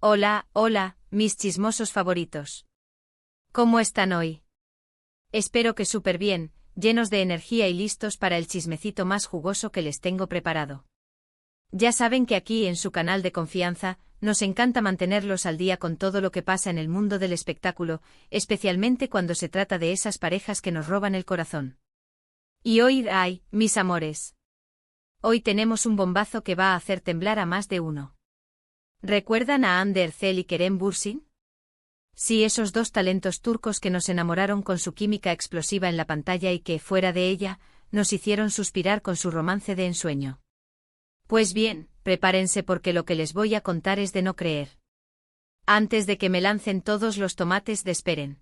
Hola, hola, mis chismosos favoritos. ¿Cómo están hoy? Espero que súper bien, llenos de energía y listos para el chismecito más jugoso que les tengo preparado. Ya saben que aquí en su canal de confianza, nos encanta mantenerlos al día con todo lo que pasa en el mundo del espectáculo, especialmente cuando se trata de esas parejas que nos roban el corazón. Y hoy, mis amores. Hoy tenemos un bombazo que va a hacer temblar a más de uno. ¿Recuerdan a Hande Erçel y Kerem Bürsin? Sí, esos dos talentos turcos que nos enamoraron con su química explosiva en la pantalla y que, fuera de ella, nos hicieron suspirar con su romance de ensueño. Pues bien, prepárense porque lo que les voy a contar es de no creer. Antes de que me lancen todos los tomates, esperen.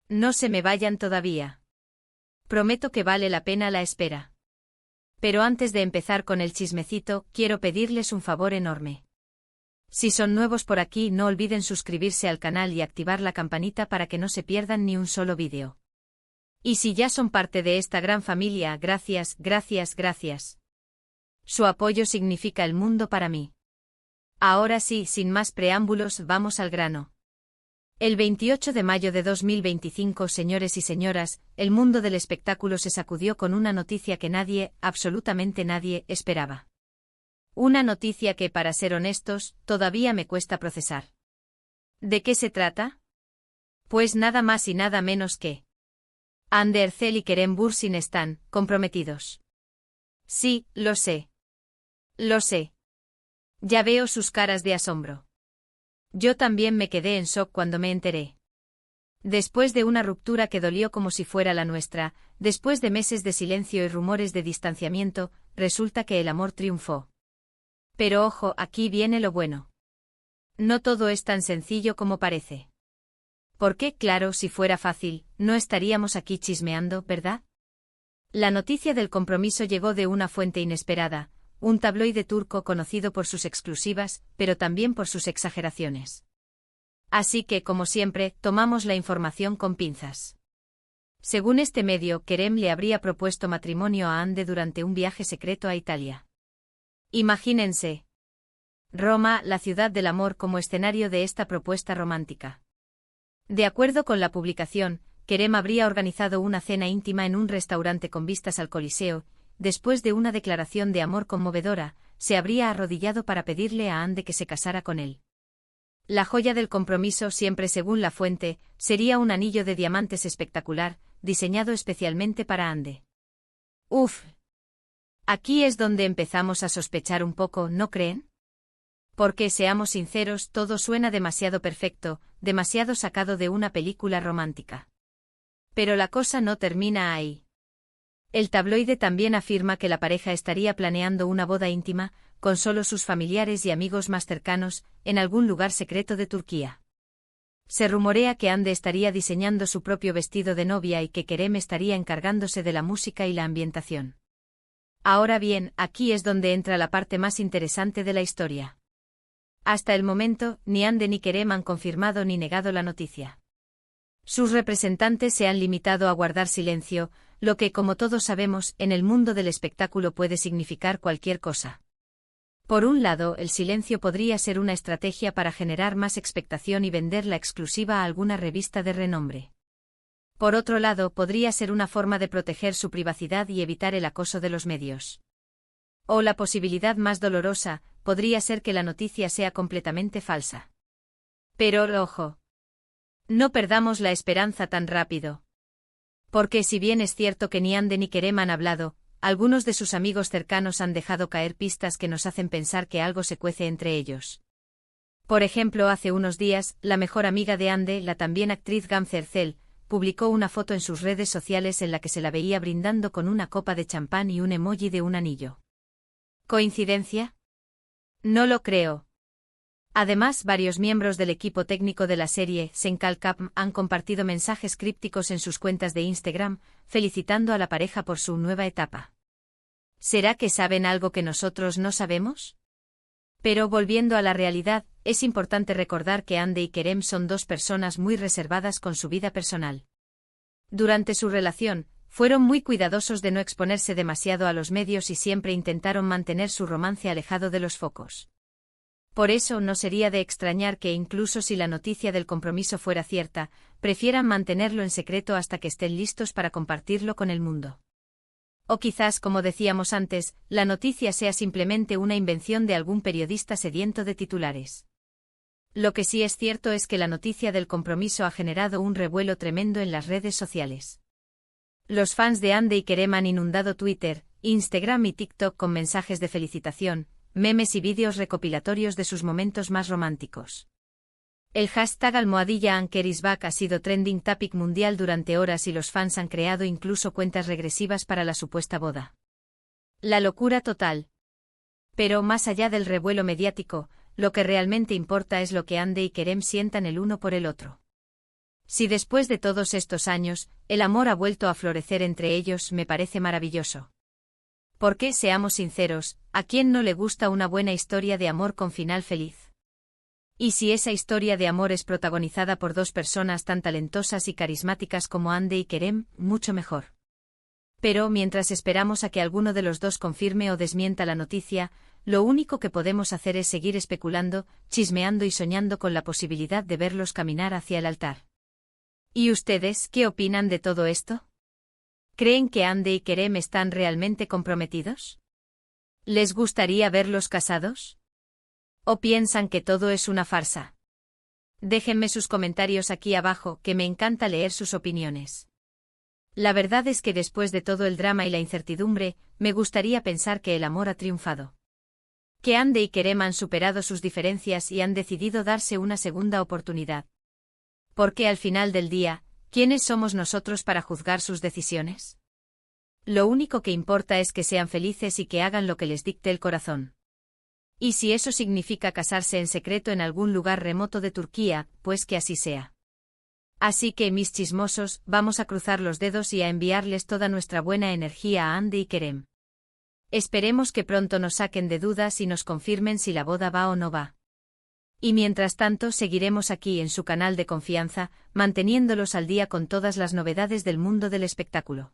No se me vayan todavía. Prometo que vale la pena la espera. Pero antes de empezar con el chismecito, quiero pedirles un favor enorme. Si son nuevos por aquí, no olviden suscribirse al canal y activar la campanita para que no se pierdan ni un solo vídeo. Y si ya son parte de esta gran familia, gracias, gracias, gracias. Su apoyo significa el mundo para mí. Ahora sí, sin más preámbulos, vamos al grano. El 28 de mayo de 2025, señores y señoras, el mundo del espectáculo se sacudió con una noticia que nadie, absolutamente nadie, esperaba. Una noticia que, para ser honestos, todavía me cuesta procesar. ¿De qué se trata? Pues nada más y nada menos que Hande Erçel y Kerem Bürsin están comprometidos. Sí, lo sé. Lo sé. Ya veo sus caras de asombro. Yo también me quedé en shock cuando me enteré. Después de una ruptura que dolió como si fuera la nuestra, después de meses de silencio y rumores de distanciamiento, resulta que el amor triunfó. Pero ojo, aquí viene lo bueno. No todo es tan sencillo como parece. Porque, claro, si fuera fácil, no estaríamos aquí chismeando, ¿verdad? La noticia del compromiso llegó de una fuente inesperada, un tabloide turco conocido por sus exclusivas, pero también por sus exageraciones. Así que, como siempre, tomamos la información con pinzas. Según este medio, Kerem le habría propuesto matrimonio a Hande durante un viaje secreto a Italia. Imagínense. Roma, la ciudad del amor, como escenario de esta propuesta romántica. De acuerdo con la publicación, Kerem habría organizado una cena íntima en un restaurante con vistas al Coliseo. Después de una declaración de amor conmovedora, se habría arrodillado para pedirle a Hande que se casara con él. La joya del compromiso, siempre según la fuente, sería un anillo de diamantes espectacular, diseñado especialmente para Hande. Uf. Aquí es donde empezamos a sospechar un poco, ¿no creen? Porque, seamos sinceros, todo suena demasiado perfecto, demasiado sacado de una película romántica. Pero la cosa no termina ahí. El tabloide también afirma que la pareja estaría planeando una boda íntima, con solo sus familiares y amigos más cercanos, en algún lugar secreto de Turquía. Se rumorea que Hande estaría diseñando su propio vestido de novia y que Kerem estaría encargándose de la música y la ambientación. Ahora bien, aquí es donde entra la parte más interesante de la historia. Hasta el momento, ni Hande ni Kerem han confirmado ni negado la noticia. Sus representantes se han limitado a guardar silencio, lo que, como todos sabemos, en el mundo del espectáculo puede significar cualquier cosa. Por un lado, el silencio podría ser una estrategia para generar más expectación y vender la exclusiva a alguna revista de renombre. Por otro lado, podría ser una forma de proteger su privacidad y evitar el acoso de los medios. O la posibilidad más dolorosa, podría ser que la noticia sea completamente falsa. Pero, ojo. No perdamos la esperanza tan rápido. Porque si bien es cierto que ni Hande ni Kerem han hablado, algunos de sus amigos cercanos han dejado caer pistas que nos hacen pensar que algo se cuece entre ellos. Por ejemplo, hace unos días, la mejor amiga de Hande, la también actriz Gamze Erçel, publicó una foto en sus redes sociales en la que se la veía brindando con una copa de champán y un emoji de un anillo. ¿Coincidencia? No lo creo. Además, varios miembros del equipo técnico de la serie, Senkalkap, han compartido mensajes crípticos en sus cuentas de Instagram, felicitando a la pareja por su nueva etapa. ¿Será que saben algo que nosotros no sabemos? Pero volviendo a la realidad, es importante recordar que Hande y Kerem son dos personas muy reservadas con su vida personal. Durante su relación, fueron muy cuidadosos de no exponerse demasiado a los medios y siempre intentaron mantener su romance alejado de los focos. Por eso no sería de extrañar que incluso si la noticia del compromiso fuera cierta, prefieran mantenerlo en secreto hasta que estén listos para compartirlo con el mundo. O quizás, como decíamos antes, la noticia sea simplemente una invención de algún periodista sediento de titulares. Lo que sí es cierto es que la noticia del compromiso ha generado un revuelo tremendo en las redes sociales. Los fans de Hande y Kerem han inundado Twitter, Instagram y TikTok con mensajes de felicitación, memes y vídeos recopilatorios de sus momentos más románticos. El hashtag #AnkerIsBack ha sido trending topic mundial durante horas y los fans han creado incluso cuentas regresivas para la supuesta boda. La locura total. Pero más allá del revuelo mediático, lo que realmente importa es lo que Hande y Kerem sientan el uno por el otro. Si después de todos estos años, el amor ha vuelto a florecer entre ellos, me parece maravilloso. Porque, seamos sinceros, ¿a quién no le gusta una buena historia de amor con final feliz? Y si esa historia de amor es protagonizada por dos personas tan talentosas y carismáticas como Hande y Kerem, mucho mejor. Pero mientras esperamos a que alguno de los dos confirme o desmienta la noticia, lo único que podemos hacer es seguir especulando, chismeando y soñando con la posibilidad de verlos caminar hacia el altar. ¿Y ustedes qué opinan de todo esto? ¿Creen que Hande y Kerem están realmente comprometidos? ¿Les gustaría verlos casados? ¿O piensan que todo es una farsa? Déjenme sus comentarios aquí abajo, que me encanta leer sus opiniones. La verdad es que después de todo el drama y la incertidumbre, me gustaría pensar que el amor ha triunfado. Que Hande y Kerem han superado sus diferencias y han decidido darse una segunda oportunidad. Porque al final del día, ¿quiénes somos nosotros para juzgar sus decisiones? Lo único que importa es que sean felices y que hagan lo que les dicte el corazón. Y si eso significa casarse en secreto en algún lugar remoto de Turquía, pues que así sea. Así que, mis chismosos, vamos a cruzar los dedos y a enviarles toda nuestra buena energía a Hande y Kerem. Esperemos que pronto nos saquen de dudas y nos confirmen si la boda va o no va. Y mientras tanto seguiremos aquí en su canal de confianza, manteniéndolos al día con todas las novedades del mundo del espectáculo.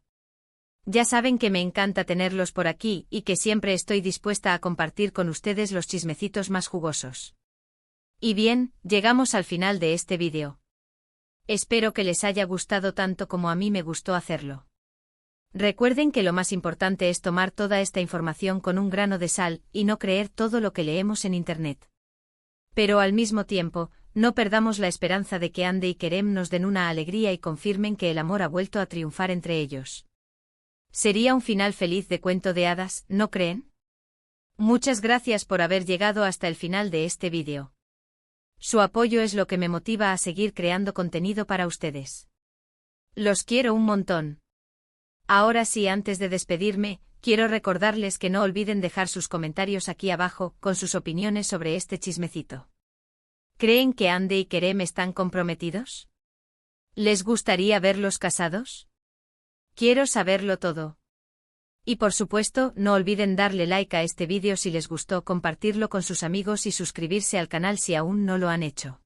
Ya saben que me encanta tenerlos por aquí y que siempre estoy dispuesta a compartir con ustedes los chismecitos más jugosos. Y bien, llegamos al final de este vídeo. Espero que les haya gustado tanto como a mí me gustó hacerlo. Recuerden que lo más importante es tomar toda esta información con un grano de sal y no creer todo lo que leemos en Internet. Pero al mismo tiempo, no perdamos la esperanza de que Hande y Kerem nos den una alegría y confirmen que el amor ha vuelto a triunfar entre ellos. Sería un final feliz de cuento de hadas, ¿no creen? Muchas gracias por haber llegado hasta el final de este vídeo. Su apoyo es lo que me motiva a seguir creando contenido para ustedes. Los quiero un montón. Ahora sí, antes de despedirme, quiero recordarles que no olviden dejar sus comentarios aquí abajo con sus opiniones sobre este chismecito. ¿Creen que Hande y Kerem están comprometidos? ¿Les gustaría verlos casados? Quiero saberlo todo. Y por supuesto, no olviden darle like a este vídeo si les gustó, compartirlo con sus amigos y suscribirse al canal si aún no lo han hecho.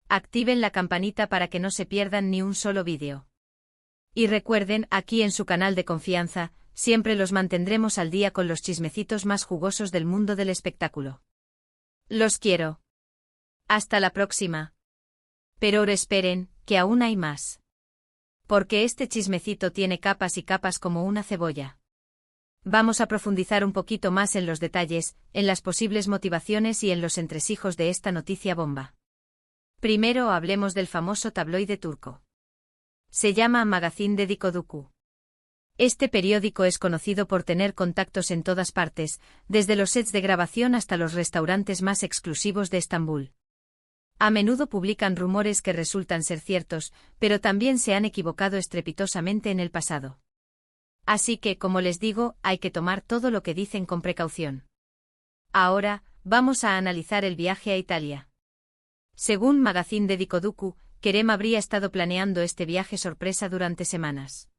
Activen la campanita para que no se pierdan ni un solo vídeo. Y recuerden, aquí en su canal de confianza, siempre los mantendremos al día con los chismecitos más jugosos del mundo del espectáculo. Los quiero. Hasta la próxima. Pero ahora esperen, que aún hay más. Porque este chismecito tiene capas y capas como una cebolla. Vamos a profundizar un poquito más en los detalles, en las posibles motivaciones y en los entresijos de esta noticia bomba. Primero hablemos del famoso tabloide turco. Se llama Magazin Dedikoducu. Este periódico es conocido por tener contactos en todas partes, desde los sets de grabación hasta los restaurantes más exclusivos de Estambul. A menudo publican rumores que resultan ser ciertos, pero también se han equivocado estrepitosamente en el pasado. Así que, como les digo, hay que tomar todo lo que dicen con precaución. Ahora, vamos a analizar el viaje a Italia. Según Magazin Dedikoducu, Kerem habría estado planeando este viaje sorpresa durante semanas.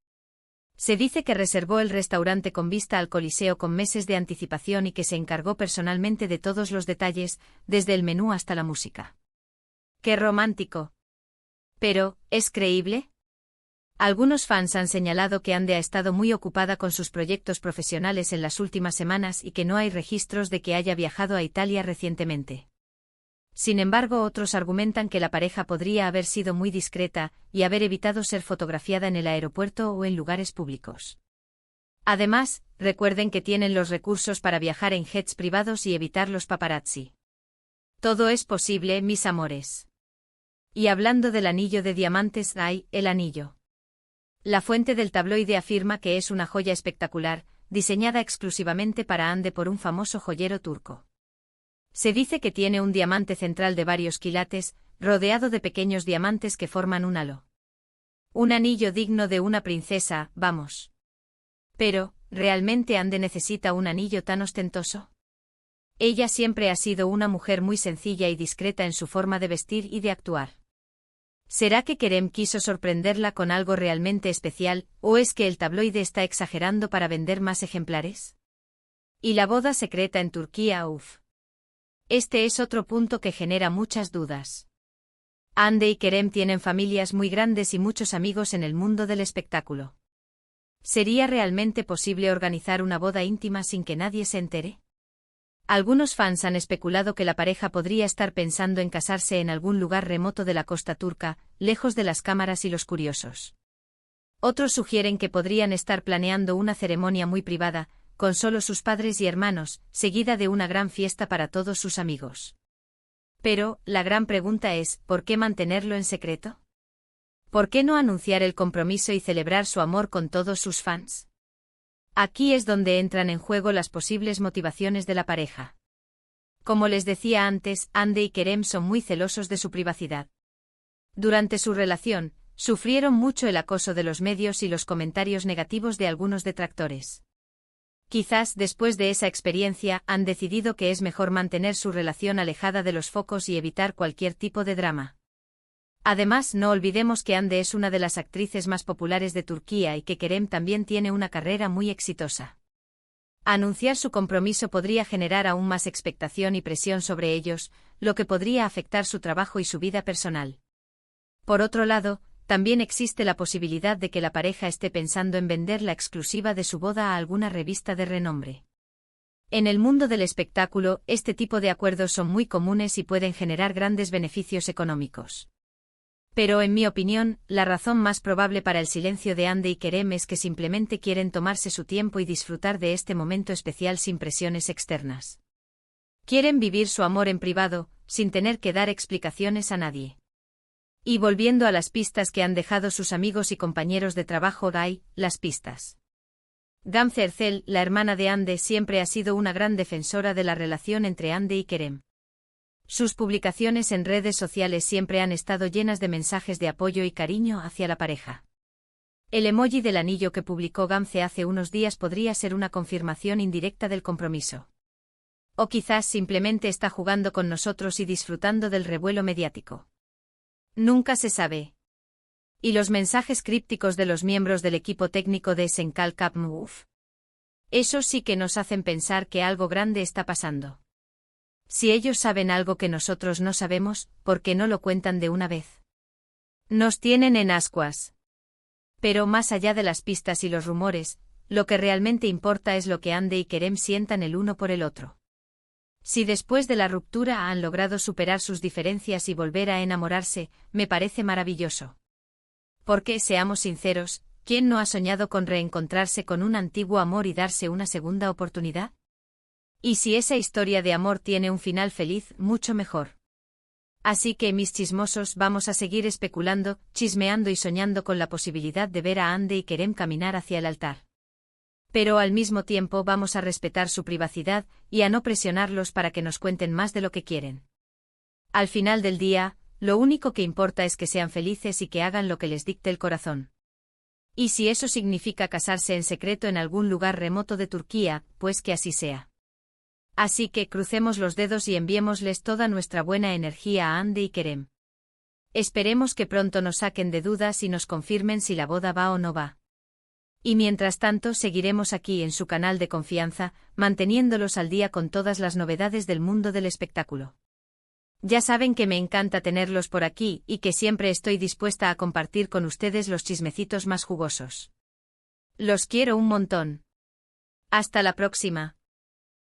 Se dice que reservó el restaurante con vista al Coliseo con meses de anticipación y que se encargó personalmente de todos los detalles, desde el menú hasta la música. ¡Qué romántico! Pero, ¿es creíble? Algunos fans han señalado que Hande ha estado muy ocupada con sus proyectos profesionales en las últimas semanas y que no hay registros de que haya viajado a Italia recientemente. Sin embargo, otros argumentan que la pareja podría haber sido muy discreta y haber evitado ser fotografiada en el aeropuerto o en lugares públicos. Además, recuerden que tienen los recursos para viajar en jets privados y evitar los paparazzi. Todo es posible, mis amores. Y hablando del anillo de diamantes, hay el anillo. La fuente del tabloide afirma que es una joya espectacular, diseñada exclusivamente para Hande por un famoso joyero turco. Se dice que tiene un diamante central de varios quilates, rodeado de pequeños diamantes que forman un halo. Un anillo digno de una princesa, vamos. Pero, ¿realmente Hande necesita un anillo tan ostentoso? Ella siempre ha sido una mujer muy sencilla y discreta en su forma de vestir y de actuar. ¿Será que Kerem quiso sorprenderla con algo realmente especial, o es que el tabloide está exagerando para vender más ejemplares? ¿Y la boda secreta en Turquía? Uf. Este es otro punto que genera muchas dudas. Hande y Kerem tienen familias muy grandes y muchos amigos en el mundo del espectáculo. ¿Sería realmente posible organizar una boda íntima sin que nadie se entere? Algunos fans han especulado que la pareja podría estar pensando en casarse en algún lugar remoto de la costa turca, lejos de las cámaras y los curiosos. Otros sugieren que podrían estar planeando una ceremonia muy privada, con solo sus padres y hermanos, seguida de una gran fiesta para todos sus amigos. Pero, la gran pregunta es, ¿por qué mantenerlo en secreto? ¿Por qué no anunciar el compromiso y celebrar su amor con todos sus fans? Aquí es donde entran en juego las posibles motivaciones de la pareja. Como les decía antes, Hande y Kerem son muy celosos de su privacidad. Durante su relación, sufrieron mucho el acoso de los medios y los comentarios negativos de algunos detractores. Quizás después de esa experiencia han decidido que es mejor mantener su relación alejada de los focos y evitar cualquier tipo de drama. Además, no olvidemos que Hande es una de las actrices más populares de Turquía y que Kerem también tiene una carrera muy exitosa. Anunciar su compromiso podría generar aún más expectación y presión sobre ellos, lo que podría afectar su trabajo y su vida personal. Por otro lado, también existe la posibilidad de que la pareja esté pensando en vender la exclusiva de su boda a alguna revista de renombre. En el mundo del espectáculo, este tipo de acuerdos son muy comunes y pueden generar grandes beneficios económicos. Pero en mi opinión, la razón más probable para el silencio de Hande y Kerem es que simplemente quieren tomarse su tiempo y disfrutar de este momento especial sin presiones externas. Quieren vivir su amor en privado, sin tener que dar explicaciones a nadie. Y volviendo a las pistas que han dejado sus amigos y compañeros de trabajo, hay las pistas. Gamze Erzel, la hermana de Hande, siempre ha sido una gran defensora de la relación entre Hande y Kerem. Sus publicaciones en redes sociales siempre han estado llenas de mensajes de apoyo y cariño hacia la pareja. El emoji del anillo que publicó Gamze hace unos días podría ser una confirmación indirecta del compromiso. O quizás simplemente está jugando con nosotros y disfrutando del revuelo mediático. Nunca se sabe. ¿Y los mensajes crípticos de los miembros del equipo técnico de Senkal Move? Eso sí que nos hacen pensar que algo grande está pasando. Si ellos saben algo que nosotros no sabemos, ¿por qué no lo cuentan de una vez? Nos tienen en ascuas. Pero más allá de las pistas y los rumores, lo que realmente importa es lo que Hande y Kerem sientan el uno por el otro. Si después de la ruptura han logrado superar sus diferencias y volver a enamorarse, me parece maravilloso. Porque, seamos sinceros, ¿quién no ha soñado con reencontrarse con un antiguo amor y darse una segunda oportunidad? Y si esa historia de amor tiene un final feliz, mucho mejor. Así que, mis chismosos, vamos a seguir especulando, chismeando y soñando con la posibilidad de ver a Hande y Kerem caminar hacia el altar. Pero al mismo tiempo vamos a respetar su privacidad y a no presionarlos para que nos cuenten más de lo que quieren. Al final del día, lo único que importa es que sean felices y que hagan lo que les dicte el corazón. Y si eso significa casarse en secreto en algún lugar remoto de Turquía, pues que así sea. Así que crucemos los dedos y enviémosles toda nuestra buena energía a Hande y Kerem. Esperemos que pronto nos saquen de dudas y nos confirmen si la boda va o no va. Y mientras tanto seguiremos aquí en su canal de confianza, manteniéndolos al día con todas las novedades del mundo del espectáculo. Ya saben que me encanta tenerlos por aquí y que siempre estoy dispuesta a compartir con ustedes los chismecitos más jugosos. Los quiero un montón. Hasta la próxima.